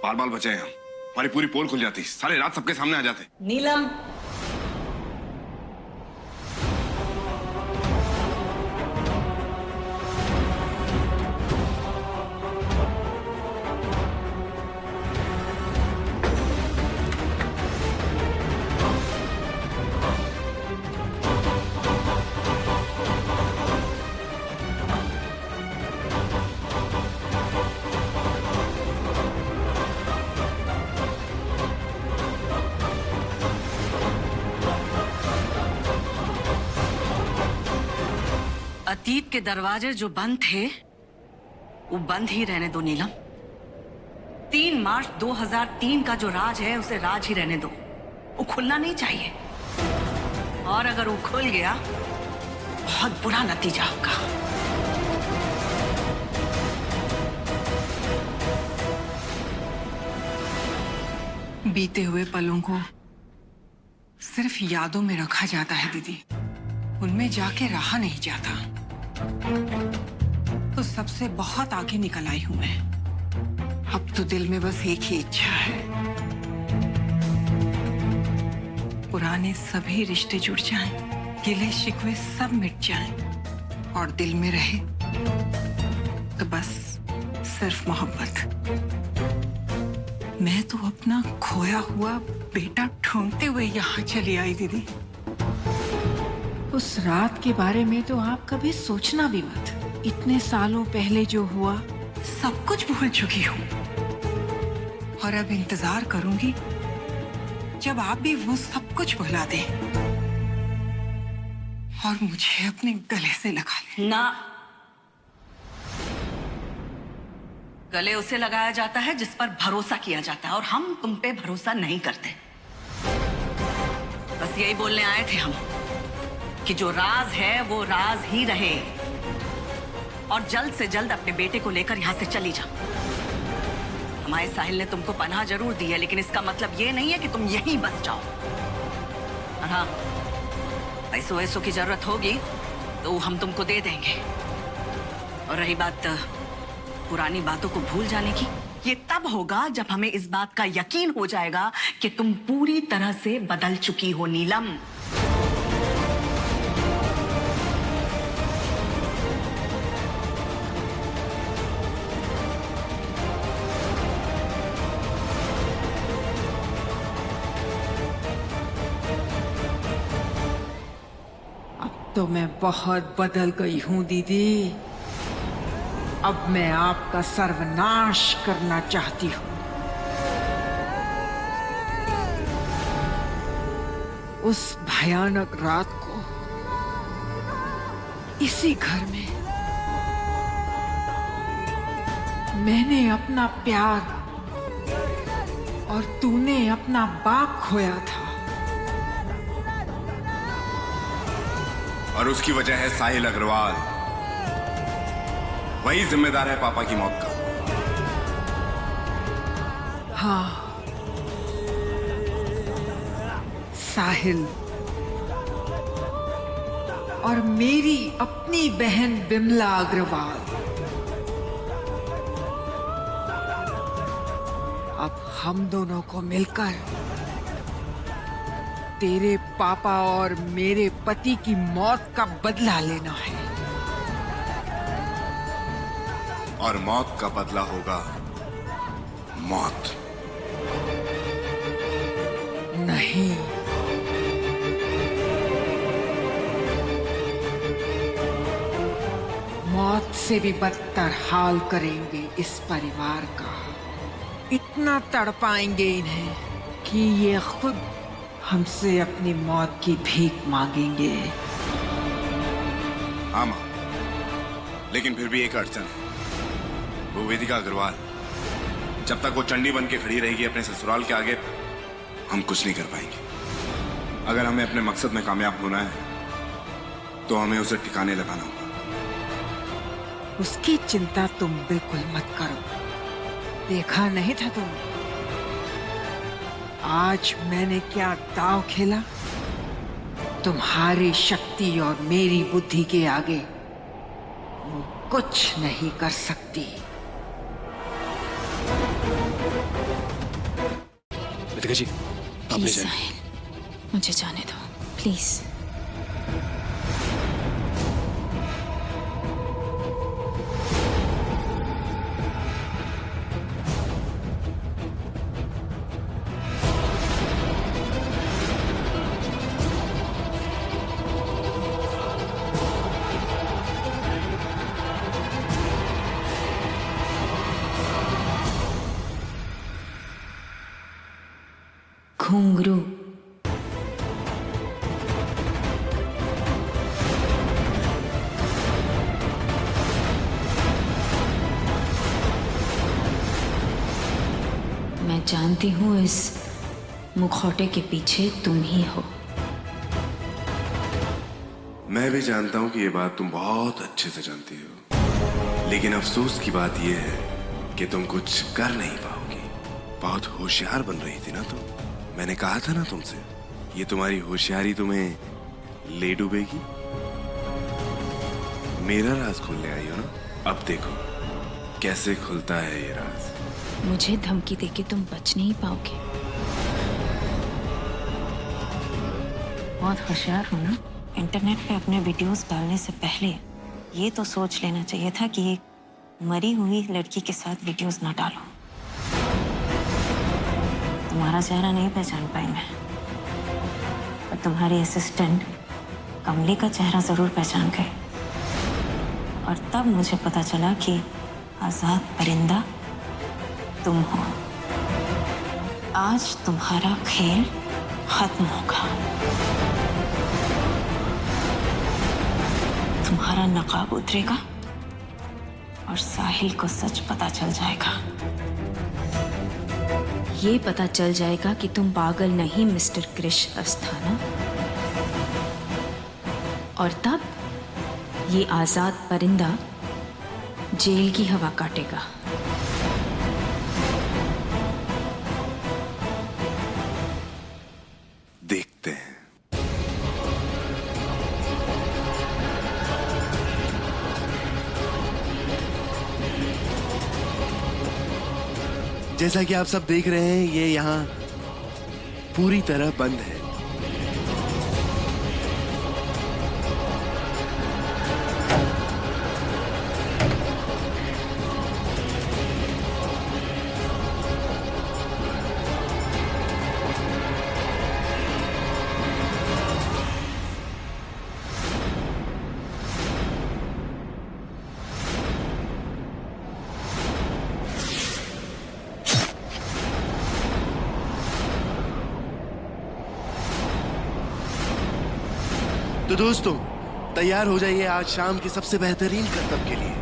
बाल बाल बचे हैं हम, हमारी पूरी पोल खुल जाती, सारी रात सबके सामने आ जाते। नीलम, अतीत के दरवाजे जो बंद थे वो बंद ही रहने दो नीलम। 3 मार्च 2003 का जो राज है उसे राज ही रहने दो, वो खुलना नहीं चाहिए। और अगर वो खुल गया बहुत बुरा नतीजा होगा। बीते हुए पलों को सिर्फ यादों में रखा जाता है दीदी, उनमें जाके रहा नहीं जाता। तो सबसे बहुत आगे निकल आई हूं मैं। अब तो दिल में बस एक ही इच्छा है, पुराने सभी रिश्ते जुड़ जाएं, गिले शिकवे सब मिट जाएं और दिल में रहे तो बस सिर्फ मोहब्बत। मैं तो अपना खोया हुआ बेटा ढूंढते हुए यहाँ चली आई दीदी। उस रात के बारे में तो आप कभी सोचना भी मत। इतने सालों पहले जो हुआ सब कुछ भूल चुकी हूँ और अब इंतजार करूंगी जब आप भी वो सब कुछ भुला दें और मुझे अपने गले से लगा लें। ना, गले उसे लगाया जाता है जिस पर भरोसा किया जाता है, और हम तुम पे भरोसा नहीं करते। बस यही बोलने आए थे हम कि जो राज है वो राज ही रहे, और जल्द से जल्द अपने बेटे को लेकर यहां से चली जा। हमारे साहिल ने तुमको पनाह जरूर दी है, लेकिन इसका मतलब ये नहीं है कि तुम यहीं बस जाओ। और हाँ, पैसों वैसों की जरूरत होगी तो हम तुमको दे देंगे। और रही बात पुरानी बातों को भूल जाने की, ये तब होगा जब हमें इस बात का यकीन हो जाएगा कि तुम पूरी तरह से बदल चुकी हो नीलम। तो मैं बहुत बदल गई हूँ दीदी। अब मैं आपका सर्वनाश करना चाहती हूँ। उस भयानक रात को इसी घर में मैंने अपना प्यार और तूने अपना बाप खोया था, और उसकी वजह है साहिल अग्रवाल। वही जिम्मेदार है पापा की मौत का। हाँ, साहिल और मेरी अपनी बहन बिमला अग्रवाल। अब हम दोनों को मिलकर तेरे पापा और मेरे पति की मौत का बदला लेना है। और मौत का बदला होगा मौत। नहीं, मौत से भी बदतर हाल करेंगे इस परिवार का। इतना तड़पाएंगे इन्हें कि ये खुद हमसे अपनी मौत की भीख मांगेंगे। हाँ मां, लेकिन फिर भी एक अड़चन है। वो वेदिका अग्रवाल, जब तक वो चंडी बन के खड़ी रहेगी अपने ससुराल के आगे, हम कुछ नहीं कर पाएंगे। अगर हमें अपने मकसद में कामयाब होना है तो हमें उसे ठिकाने लगाना होगा। उसकी चिंता तुम बिल्कुल मत करो। देखा नहीं था तुम आज मैंने क्या दांव खेला? तुम्हारी शक्ति और मेरी बुद्धि के आगे वो कुछ नहीं कर सकती। राधिका जी आप ले प्लीज जाइए। साहिल, मुझे जाने दो प्लीज। घुंघरू मैं जानती हूँ इस मुखौटे के पीछे तुम ही हो। मैं भी जानता हूं कि ये बात तुम बहुत अच्छे से जानती हो, लेकिन अफसोस की बात यह है कि तुम कुछ कर नहीं पाओगी। बहुत होशियार बन रही थी ना तुम। मैंने कहा था ना तुमसे, ये तुम्हारी होशियारी तुम्हें ले डूबेगी। मेरा राज खोलने आई हो ना, अब देखो कैसे खुलता है ये राज। मुझे धमकी देके तुम बच नहीं पाओगे। बहुत होशियार हो ना। इंटरनेट पे अपने वीडियोस डालने से पहले ये तो सोच लेना चाहिए था कि एक मरी हुई लड़की के साथ वीडियोस ना डालो। तुम्हारा चेहरा नहीं पहचान पाई मैं, पर तुम्हारी असिस्टेंट कमली का चेहरा जरूर पहचान गई। और तब मुझे पता चला कि आजाद परिंदा तुम हो। आज तुम्हारा खेल खत्म होगा। तुम्हारा नकाब उतरेगा और साहिल को सच पता चल जाएगा। ये पता चल जाएगा कि तुम पागल नहीं मिस्टर क्रिश अस्थाना। और तब ये आजाद परिंदा जेल की हवा काटेगा। देखते हैं। जैसा कि आप सब देख रहे हैं, ये यहाँ पूरी तरह बंद है। तो दोस्तों, तैयार हो जाइए आज शाम की सबसे बेहतरीन करतब के लिए।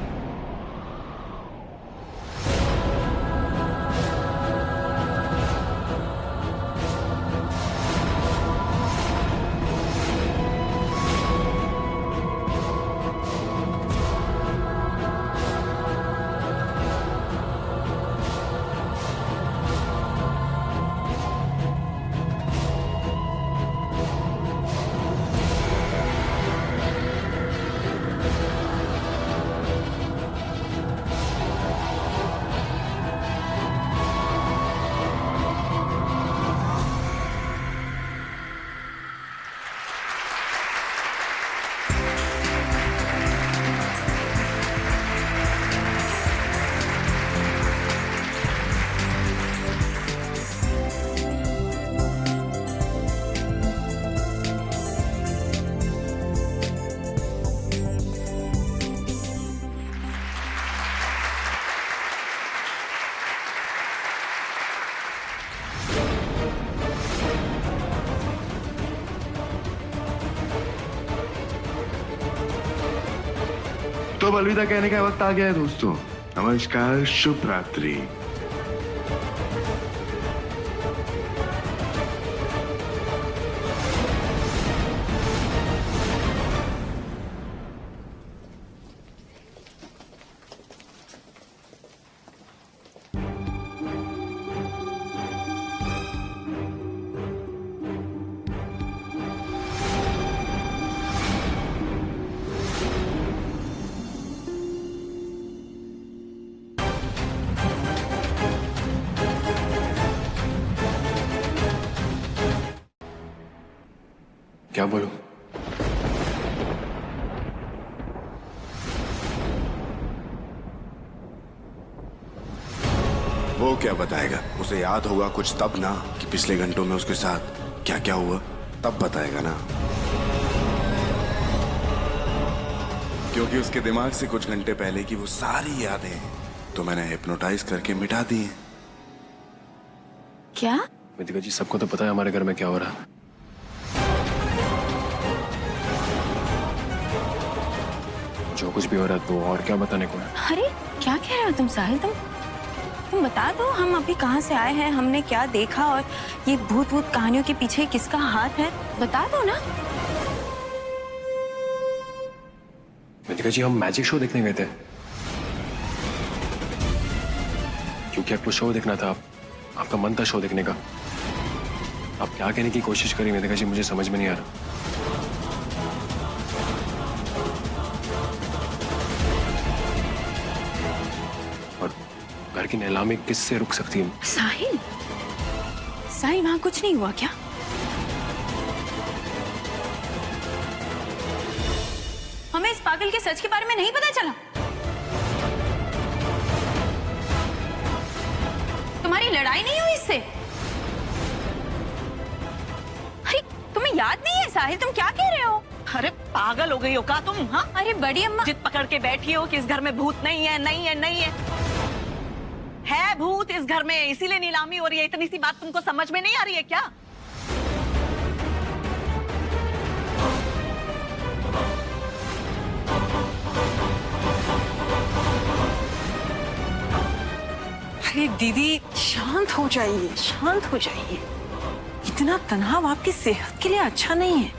तो अब अलविदा कहने का वक्त आ गया है दोस्तों। नमस्कार, शुभ रात्रि। क्या बोलूं? वो क्या बताएगा? उसे याद होगा कुछ तब ना कि पिछले घंटों में उसके साथ क्या क्या हुआ, तब बताएगा ना। क्योंकि उसके दिमाग से कुछ घंटे पहले की वो सारी यादें तो मैंने हिप्नोटाइज करके मिटा दी हैं। क्या? वेदिका जी, सबको तो पता है हमारे घर में क्या हो रहा है। जो कुछ भी हो रहा है तो और क्या बताने को है? अरे क्या कह रहे हो तुम साहिल? तुम बता दो हम अभी कहाँ से आए हैं, हमने क्या देखा और ये भूत भूत कहानियों के पीछे किसका हाथ है, बता दो ना। वेदिका जी, हम मैजिक शो देखने गए थे क्योंकि आपको शो देखना था, आपका मन था शो देखने का। आप क्या कहने की कोशिश करी वेदिका जी, मुझे समझ में नहीं आ रहा। और घर की नीलामी किससे रुक सकती है? साहिल, साहिल वहां कुछ नहीं हुआ क्या? हमें इस पागल के सच के बारे में नहीं पता चला? तुम्हारी लड़ाई नहीं हुई इससे? अरे तुम्हें याद नहीं है साहिल, तुम क्या कह रहे हो? अरे पागल हो गई हो का तुम? हाँ, अरे बड़ी अम्मा, जिद पकड़ के बैठी हो कि इस घर में भूत नहीं है, नहीं है, नहीं है। है भूत इस घर में, इसीलिए नीलामी हो रही है। इतनी सी बात तुमको समझ में नहीं आ रही है क्या? अरे दीदी, शांत हो जाइए, शांत हो जाइए। इतना तनाव आपकी सेहत के लिए अच्छा नहीं है।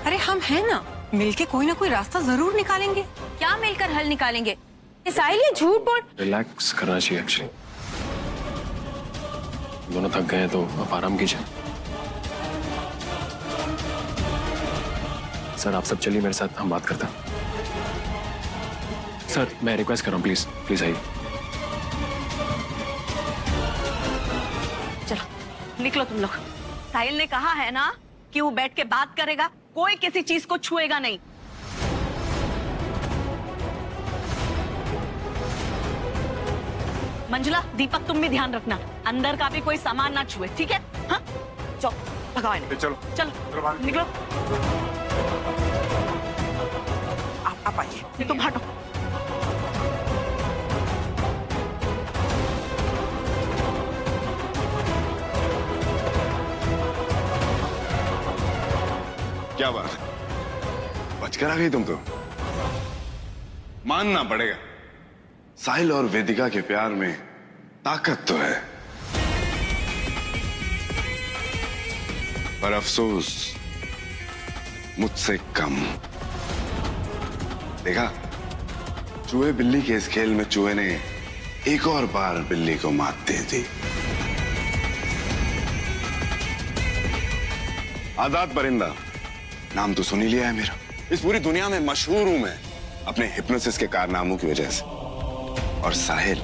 अरे हम हैं ना, मिलके कोई ना कोई रास्ता जरूर निकालेंगे। क्या मिलकर हल निकालेंगे? साहिल ये झूठ बोल। रिलैक्स करना चाहिए एक्चुअली। दोनों थक गए हैं तो आप आराम कीजिए। सर आप सब चलिए मेरे साथ, हम बात करते हैं। सर मैं रिक्वेस्ट कर रहा हूँ, प्लीज प्लीज आइए। चलो निकलो तुम लोग। साहिल ने कहा है ना कि वो बैठ के बात करेगा, कोई किसी चीज को छुएगा नहीं। मंजुला, दीपक तुम भी ध्यान रखना, अंदर का भी कोई सामान ना छुए, ठीक है? हाँ चलो भगाओ इन्हें। चलो चलो निकलो। आप आइए। तुम हटो। क्या बात है, बचकर आ गई तुम तो। मानना पड़ेगा, साहिल और वेदिका के प्यार में ताकत तो है, पर अफसोस मुझसे कम। देखा, चूहे बिल्ली के इस खेल में चूहे ने एक और बार बिल्ली को मात दे दी। आजाद परिंदा नाम तो सुन ही लिया है मेरा। इस पूरी दुनिया में मशहूर हूं मैं अपने हिप्नोसिस के कारनामों की वजह से। और साहिल,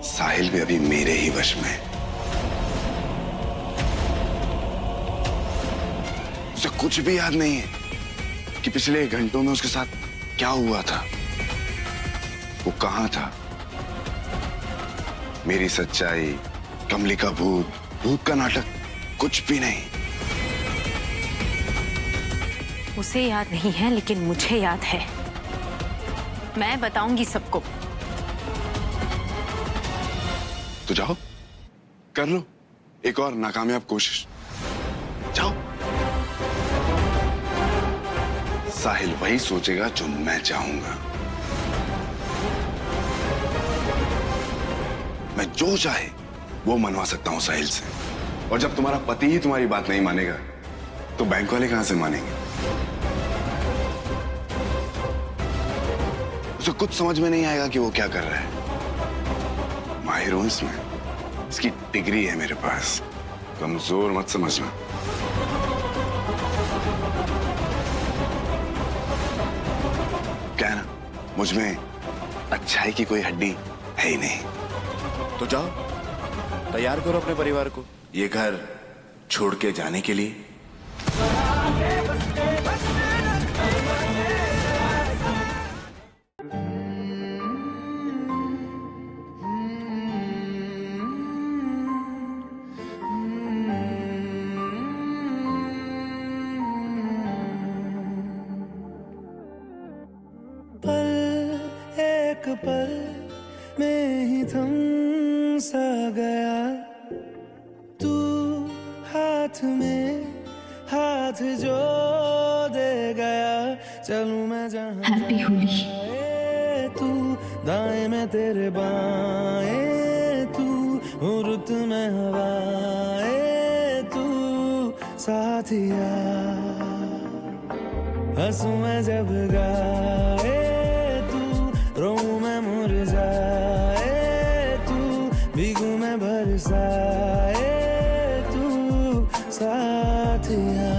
साहिल भी अभी मेरे ही वश में है। उसे कुछ भी याद नहीं है कि पिछले घंटों में उसके साथ क्या हुआ था, वो कहां था। मेरी सच्चाई, कमली का भूत, भूत का नाटक, कुछ भी नहीं। उसे याद नहीं है लेकिन मुझे याद है। मैं बताऊंगी सबको। तो जाओ, कर लो एक और नाकामयाब कोशिश। जाओ। साहिल वही सोचेगा जो मैं चाहूंगा। मैं जो चाहे वो मनवा सकता हूं साहिल से। और जब तुम्हारा पति ही तुम्हारी बात नहीं मानेगा तो बैंक वाले कहां से मानेंगे? उसे कुछ समझ में नहीं आएगा कि वो क्या कर रहा है। माहिर हूं इसमें, इसकी डिग्री है मेरे पास। कमजोर मत समझना। क्या है ना, मुझ में अच्छाई की कोई हड्डी है ही नहीं। तो जाओ, तैयार करो अपने परिवार को। ये घर छोड़ के जाने के लिए? एक पल में ही थम सा गया तू, हाथ में हाथ जो दे गया, चलूं मैं जहां हैप्पी होली। जाए तू, दाएं में तेरे बाएं तू, रुत में हवाएं तू, साथिया हंसू मैं जब गाए तू, रोऊं मैं मुरझाए तू, भीगू मैं बरसाए तू, साथिया।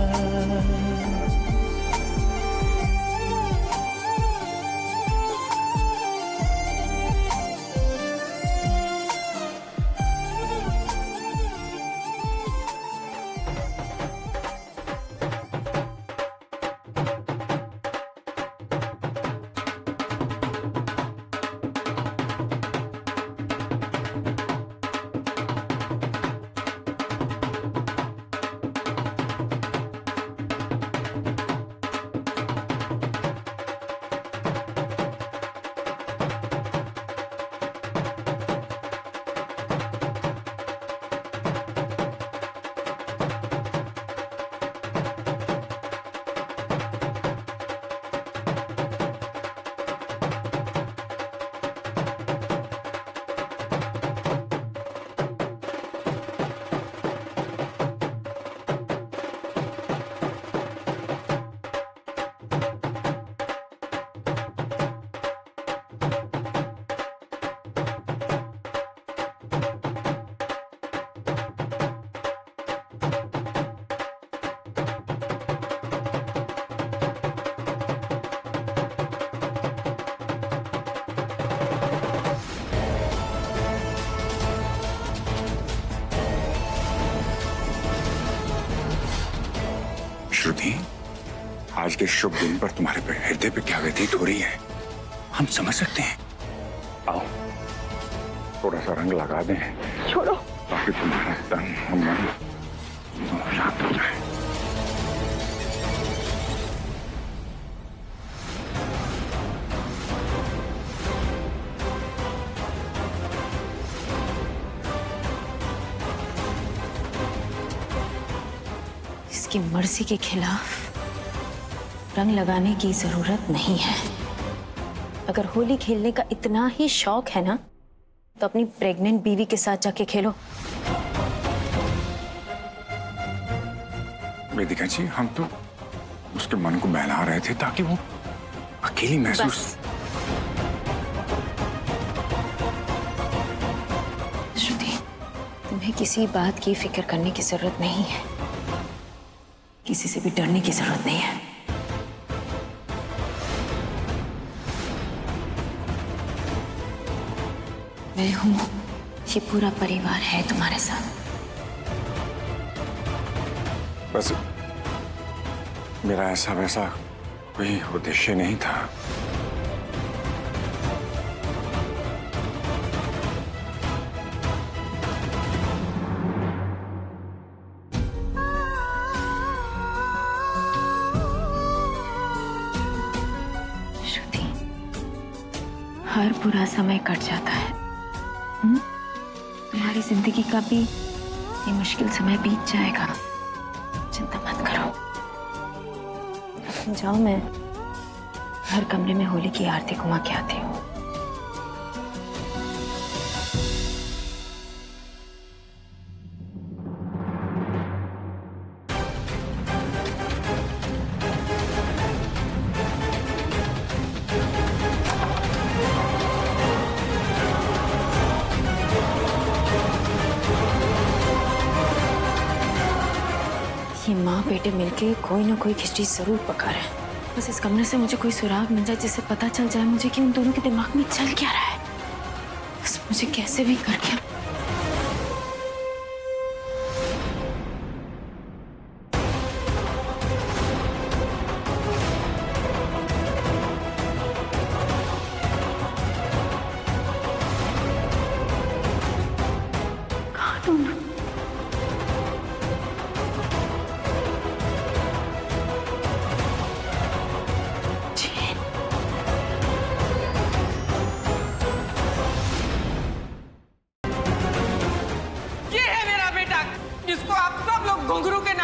श्रुति, आज के शुभ दिन पर तुम्हारे हृदय पे क्या व्यतीत हो रही है हम समझ सकते हैं। आओ थोड़ा सा रंग लगा दें, छोड़ो, ताकि तुम्हारा तन और मन दोनों शांत हो जाए। इसकी मर्जी के खिलाफ रंग लगाने की जरूरत नहीं है। अगर होली खेलने का इतना ही शौक है ना, तो अपनी प्रेग्नेंट बीवी के साथ जाके खेलो। वेदिका जी, हम तो उसके मन को बहला रहे थे ताकि वो अकेली महसूस। श्रुति, तुम्हें किसी बात की फिक्र करने की जरूरत नहीं है, किसी से भी डरने की जरूरत नहीं है। मैं हूं, ये पूरा परिवार है तुम्हारे साथ। बस मेरा ऐसा वैसा कोई उद्देश्य नहीं था। श्रुति, हर बुरा समय कट जाता है। तुम्हारी जिंदगी का भी ये मुश्किल समय बीत जाएगा, चिंता मत करो। जाओ, मैं हर कमरे में होली की आरती घुमा के आती हूँ। ये माँ बेटे मिलके कोई ना कोई खिचड़ी जरूर पका रहे हैं। बस इस कमरे से मुझे कोई सुराग मिल जाए जिससे पता चल जाए मुझे कि उन दोनों के दिमाग में चल क्या रहा है। बस मुझे कैसे भी करके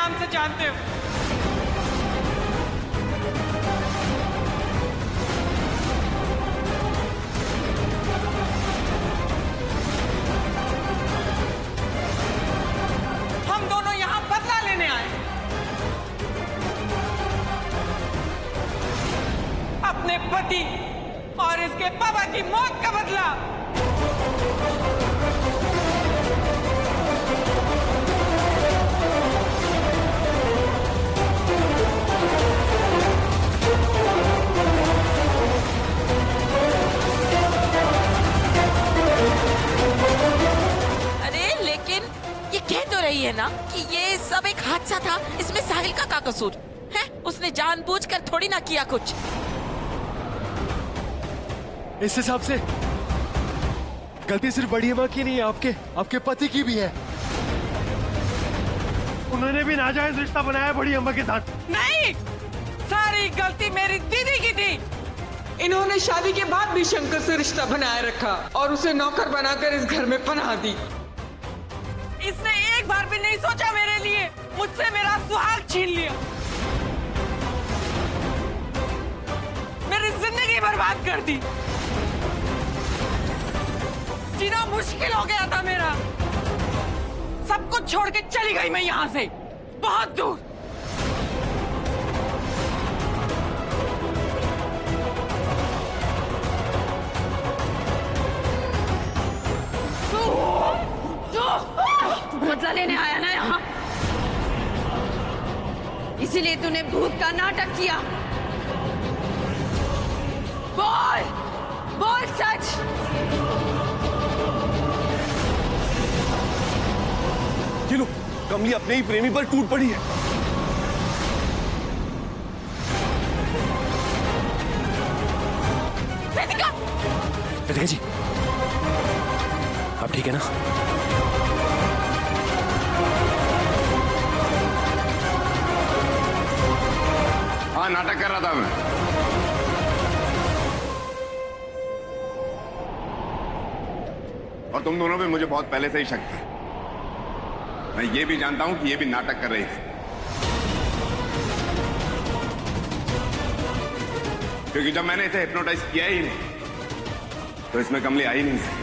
नाम से जानते हो। हम दोनों यहाँ बदला लेने आए, अपने पति और इसके पापा की मौत का बदला। अरे लेकिन ये कह तो रही है ना कि ये सब एक हादसा था, इसमें साहिल का क्या कसूर है? उसने जानबूझकर थोड़ी ना किया कुछ। इस हिसाब से गलती सिर्फ बड़ी अम्मा की नहीं है, आपके पति की भी है। उन्होंने भी नाजायज रिश्ता बनाया बड़ी अम्मा के साथ। नहीं, सारी गलती मेरी दीदी की थी। इन्होंने शादी के बाद भी शंकर से रिश्ता बनाए रखा और उसे नौकर बनाकर इस घर में पनाह दी। इसने एक बार भी नहीं सोचा मेरे लिए, मुझसे मेरा सुहाग छीन लिया, मेरी जिंदगी बर्बाद कर दी। जीना मुश्किल हो गया था मेरा। सब कुछ छोड़ के चली गई मैं यहाँ से, बहुत दूर। बदला लेने आया ना यहाँ, इसीलिए तूने भूत का नाटक किया। बोल बोल सच। ये लो, कमली अपने ही प्रेमी पर टूट पड़ी है। वेदिका जी, आप ठीक है ना? हाँ, नाटक कर रहा था मैं। और तुम दोनों पे मुझे बहुत पहले से ही शक था। मैं ये भी जानता हूं कि ये भी नाटक कर रही थी, क्योंकि जब मैंने इसे हिप्नोटाइज किया ही नहीं तो इसमें कमली आई नहीं सकी।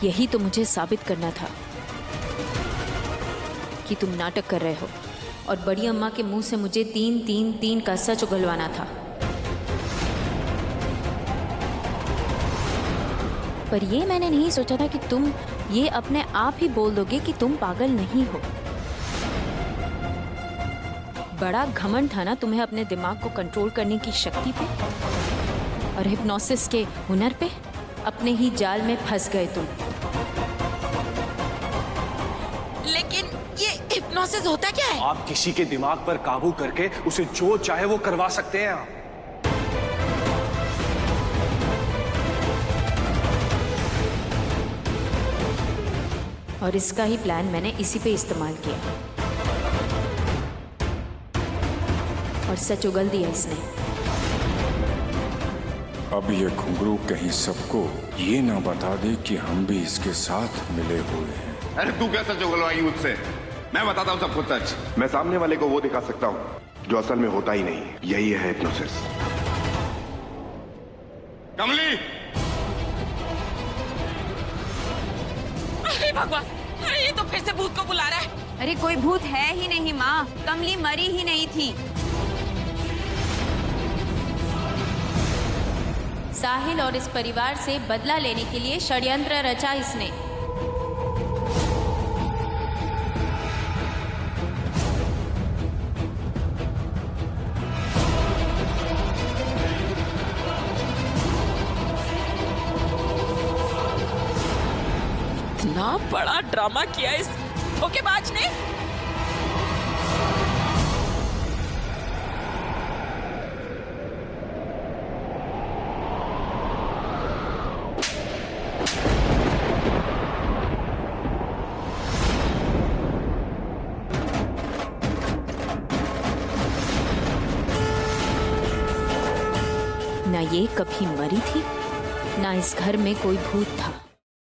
यही तो मुझे साबित करना था कि तुम नाटक कर रहे हो, और बड़ी अम्मा के मुंह से मुझे 3-3-3 का सच उगलवाना था। पर ये मैंने नहीं सोचा था कि तुम ये अपने आप ही बोल दोगे कि तुम पागल नहीं हो। बड़ा घमंड था ना तुम्हें अपने दिमाग को कंट्रोल करने की शक्ति पे और हिप्नोसिस के हुनर पे। अपने ही जाल में फंस गए तुम। लेकिन ये हिप्नोसिस होता क्या है? आप किसी के दिमाग पर काबू करके उसे जो चाहे वो करवा सकते हैं आप। और इसका ही प्लान मैंने इसी पे इस्तेमाल किया और सच उगल दिया इसने। अब ये घुंघरू कहीं सबको ये ना बता दे कि हम भी इसके साथ मिले हुए हैं। अरे तू क्या सच उगलवाएगी मुझसे? मैं बताता हूँ सब कुछ सच। मैं सामने वाले को वो दिखा सकता हूँ जो असल में होता ही नहीं। यही है हिप्नोसिस। कमली! अरे भगवान, अरे ये तो फिर से भूत को बुला रहा है। अरे कोई भूत है ही नहीं माँ, कमली मरी ही नहीं थी। साहिल और इस परिवार से बदला लेने के लिए षड्यंत्र रचा इसने। इतना बड़ा ड्रामा किया इस धोखेबाज ने। ना ये कभी मरी थी ना इस घर में कोई भूत था।